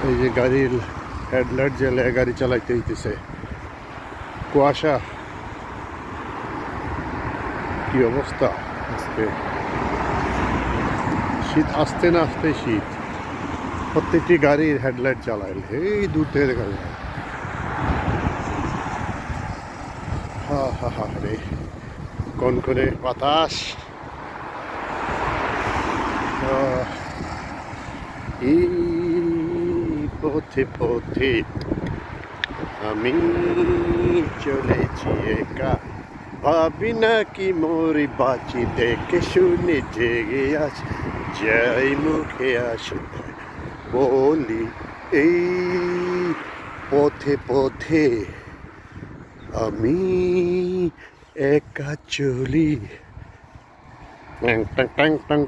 এই যে গাড়ির হেডলাইট জ্বালায় গাড়ি চালাইতে হইতেছে। কুয়াশা, কি অবস্থা আজকে। শীত আসতে না আসতে শীত। প্রত্যেকটি গাড়ির হেডলাইট জ্বালাইল, এই দূর থেকে দেখা যায়। হা হা হা রে, কনকনে বাতাস। এই পথে পথে আমি চলেছি একা, ভাবি না কি মরি বাঁচি, দেখে শুনে জেগে আছি, যাই মুখে আসে বলি এই পথে পথে আমি একা চলি। ট্যাং ট্যাং ট্যাং ট্যাং।